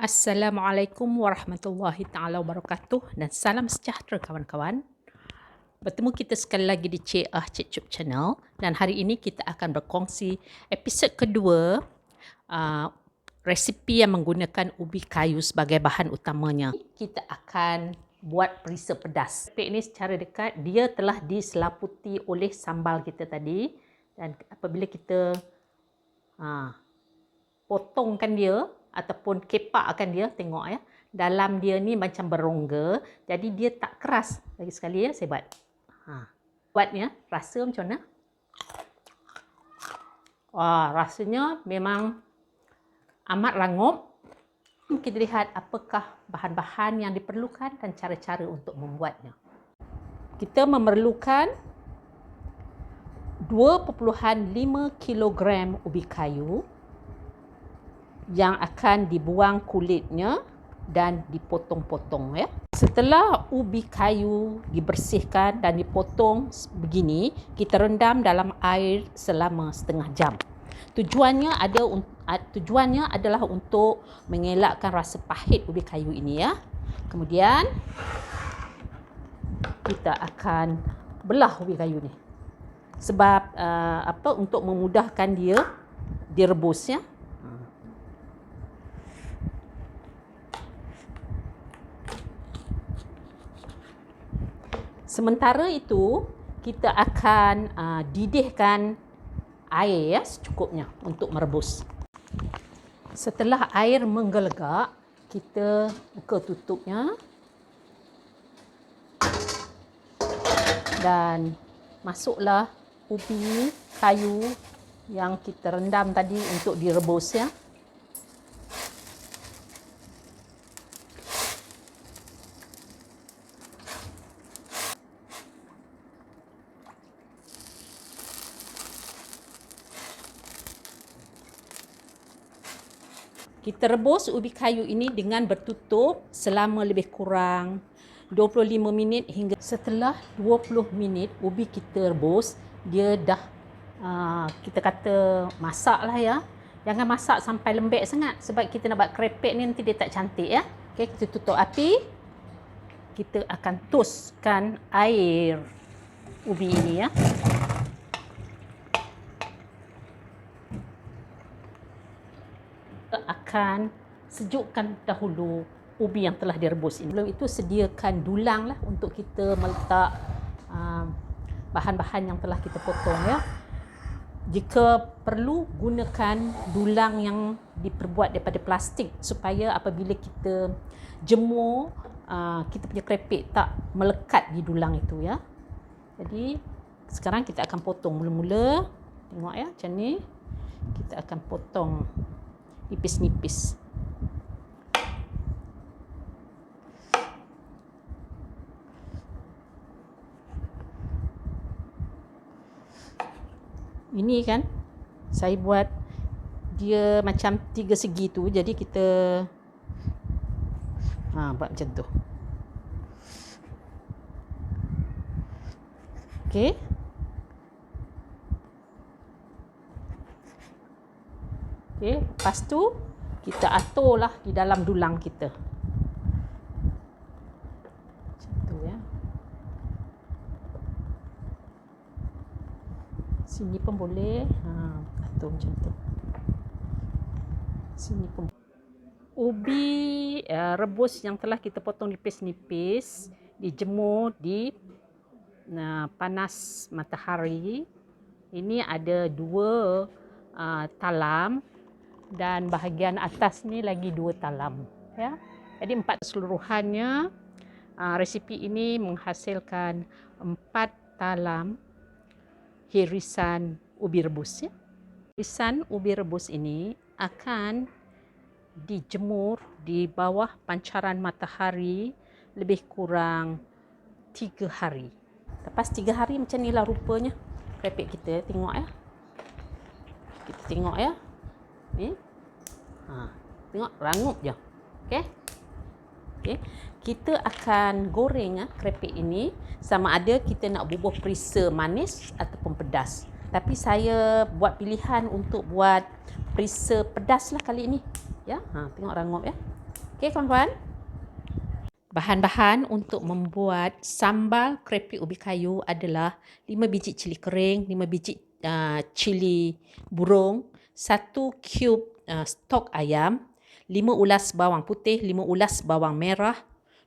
Assalamualaikum warahmatullahi taala wabarakatuh dan salam sejahtera kawan-kawan. Bertemu kita sekali lagi di Cik Cik Cup Channel dan hari ini kita akan berkongsi episod kedua resipi yang menggunakan ubi kayu sebagai bahan utamanya. Kita akan buat perisa pedas. Resipi ini secara dekat dia telah diselaputi oleh sambal kita tadi dan apabila kita potongkan dia ataupun kepakkan dia, tengok ya, dalam dia ni macam berongga, jadi dia tak keras. Lagi sekali ya, saya buat. Buatnya, rasa macam mana? Rasanya memang amat rangup. Kita lihat apakah bahan-bahan yang diperlukan dan cara-cara untuk membuatnya. Kita memerlukan 2.5 kg ubi kayu yang akan dibuang kulitnya dan dipotong-potong ya. Setelah ubi kayu dibersihkan dan dipotong begini, kita rendam dalam air selama setengah jam. Tujuannya adalah untuk mengelakkan rasa pahit ubi kayu ini ya. Kemudian kita akan belah ubi kayu ni. Sebab untuk memudahkan dia direbus ya. Sementara itu, kita akan didihkan air ya, secukupnya untuk merebus. Setelah air menggelegak, kita buka tutupnya dan masuklah ubi kayu yang kita rendam tadi untuk direbus ya. Kita rebus ubi kayu ini dengan bertutup selama lebih kurang 25 minit hingga setelah 20 minit ubi kita rebus, dia dah kita kata masak lah ya. Jangan masak sampai lembek sangat sebab kita nak buat krepek ni nanti dia tak cantik ya. Okay, kita tutup api. Kita akan toskan air ubi ini ya. Akan sejukkan dahulu ubi yang telah direbus ini. Sebelum itu sediakan dulang lah untuk kita meletak bahan-bahan yang telah kita potong ya. Jika perlu, gunakan dulang yang diperbuat daripada plastik supaya apabila kita jemur kita punya krepek tak melekat di dulang itu ya. Jadi sekarang kita akan potong mula-mula. Tengok ya macam ni. Kita akan potong nipis-nipis. Ini kan saya buat dia macam 3 segi tu, jadi kita buat macam tu. Okey. Okay, lepas tu kita aturlah di dalam dulang kita. Macam tu ya. Sini pun boleh. Atur macam tu. Sini pun. Ubi rebus yang telah kita potong nipis-nipis dijemur di panas matahari. Ini ada 2 talam. Dan bahagian atas ni lagi 2 talam ya. Jadi 4 keseluruhannya resipi ini menghasilkan 4 talam hirisan ubi rebus ya. Hirisan ubi rebus ini akan dijemur di bawah pancaran matahari lebih kurang 3 hari. Lepas 3 hari macam inilah rupanya krepek kita. Tengok ya. Kita tengok ya. Ni. Tengok rangup je. Okey. Okey. Kita akan goreng krepek ini sama ada kita nak bubuh perisa manis ataupun pedas. Tapi saya buat pilihan untuk buat perisa pedas lah kali ini. Ya, tengok rangup ya. Okey kawan-kawan. Bahan-bahan untuk membuat sambal keripik ubi kayu adalah 5 biji cili kering, 5 biji cili burung, 1 cube stok ayam, 5 ulas bawang putih, 5 ulas bawang merah,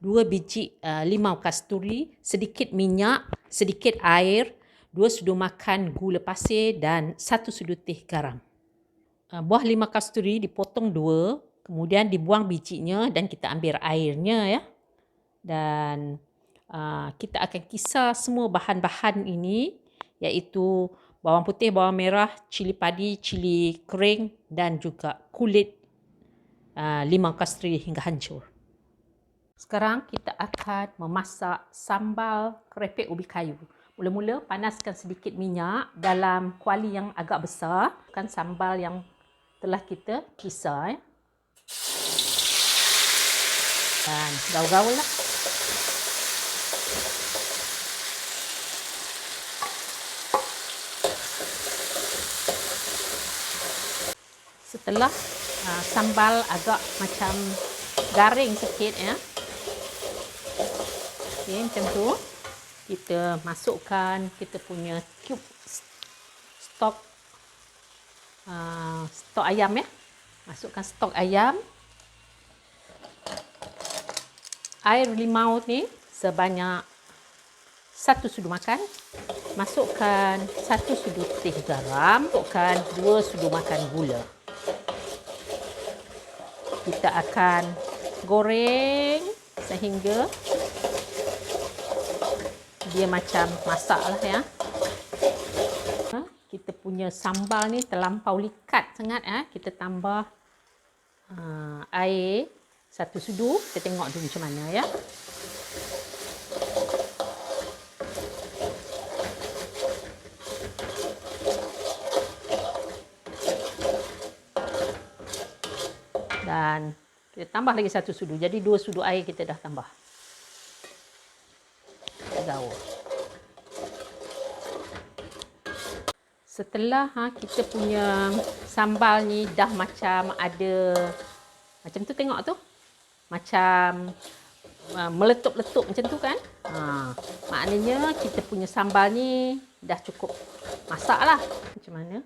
2 biji limau kasturi, sedikit minyak, sedikit air, 2 sudu makan gula pasir dan 1 sudu teh garam. Buah limau kasturi dipotong 2, kemudian dibuang bijinya dan kita ambil airnya ya. Dan kita akan kisar semua bahan-bahan ini, iaitu bawang putih, bawang merah, cili padi, cili kering dan juga kulit limau kasturi hingga hancur. Sekarang kita akan memasak sambal keripik ubi kayu. Mula-mula panaskan sedikit minyak dalam kuali yang agak besar. Kan sambal yang telah kita kisar. Dan gaul-gaul lah. Setelah sambal agak macam garing sikit ya. Okay, macam tu. Kita masukkan kita punya cube stok ayam ya. Masukkan stok ayam. Air limau ni sebanyak 1 sudu makan. Masukkan 1 sudu teh garam. Masukkan 2 sudu makan gula. Kita akan goreng sehingga dia macam masak lah ya. Kita punya sambal ni terlampau likat sangat ya. Kita tambah air 1 sudu. Kita tengok dulu macam mana ya. Dan kita tambah lagi 1 sudu. Jadi 2 sudu air kita dah tambah. Gaul. Setelah kita punya sambal ni dah macam ada macam tu, tengok tu. Macam meletup-letup macam tu kan. Maknanya kita punya sambal ni dah cukup masak lah. Macam mana?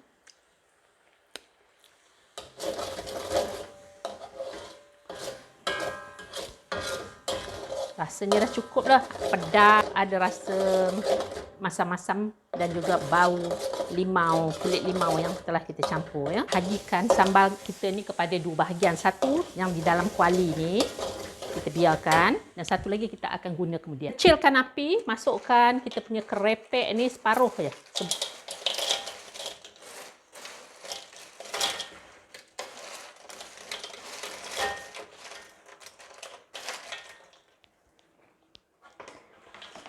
Rasanya dah cukup lah. Pedas, ada rasa masam-masam dan juga bau limau, kulit limau yang telah kita campur ya. Hajikan sambal kita ni kepada 2 bahagian. Satu yang di dalam kuali ni kita biarkan dan satu lagi kita akan guna kemudian. Kecilkan api, masukkan kita punya keripik ni separuh saja.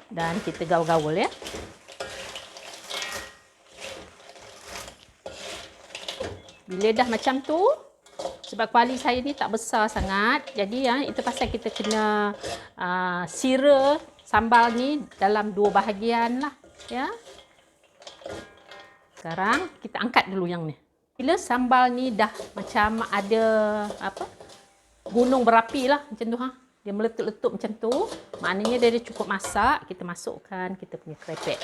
Dan kita gaul-gaul ya. Bila dah macam tu, sebab kuali saya ni tak besar sangat, jadi ya, itu pasal kita kena sira sambal ni dalam 2 bahagian lah ya. Sekarang kita angkat dulu yang ni. Bila sambal ni dah macam ada gunung berapi lah macam tu dia meletup-letup macam tu, maknanya dia dah cukup masak. Kita masukkan kita punya keripik.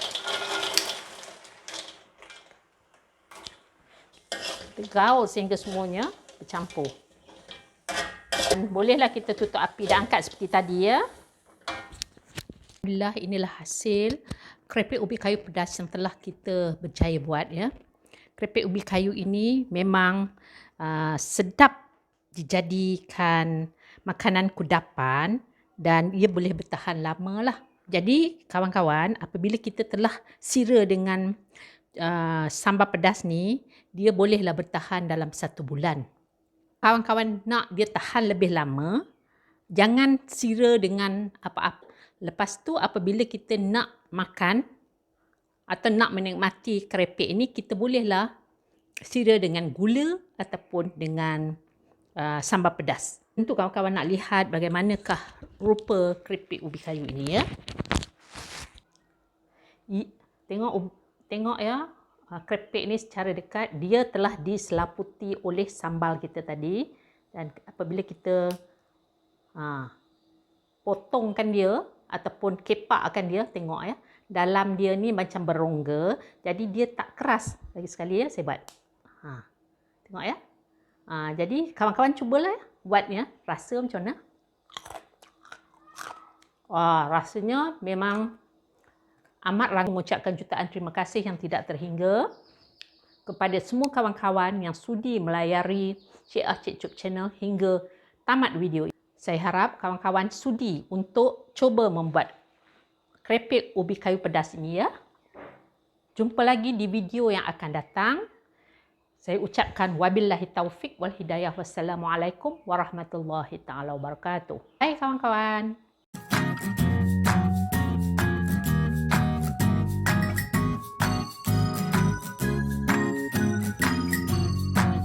Kita gaul sehingga semuanya bercampur. Dan bolehlah kita tutup api dan angkat seperti tadi ya. Alhamdulillah, inilah hasil keripik ubi kayu pedas yang telah kita berjaya buat ya. Keripik ubi kayu ini memang sedap dijadikan makanan kudapan dan ia boleh bertahan lama lah. Jadi kawan-kawan, apabila kita telah sira dengan sambal pedas ni, dia bolehlah bertahan dalam 1 bulan. Kawan-kawan nak dia tahan lebih lama, jangan sira dengan apa-apa. Lepas tu apabila kita nak makan atau nak menikmati keripik ini, kita bolehlah sira dengan gula ataupun dengan sambal pedas. Tentu kawan-kawan nak lihat bagaimanakah rupa keripik ubi kayu ini ya. Tengok ya, keripik ni secara dekat dia telah diselaputi oleh sambal kita tadi. Dan apabila kita Potongkan dia ataupun kepakkan dia, tengok ya. Dalam dia ni macam berongga, jadi dia tak keras. Lagi sekali ya, saya buat. Tengok ya. Jadi kawan-kawan cubalah ya, buatnya, rasa macam mana. Rasanya memang amat langsung mengucapkan jutaan terima kasih yang tidak terhingga kepada semua kawan-kawan yang sudi melayari Cik Ah Cik Cuk channel hingga tamat video ini. Saya harap kawan-kawan sudi untuk cuba membuat keripik ubi kayu pedas ini ya. Jumpa lagi di video yang akan datang. Saya ucapkan wabillahi taufik wal hidayah. Wassalamualaikum warahmatullahi taala wabarakatuh. Hai kawan-kawan.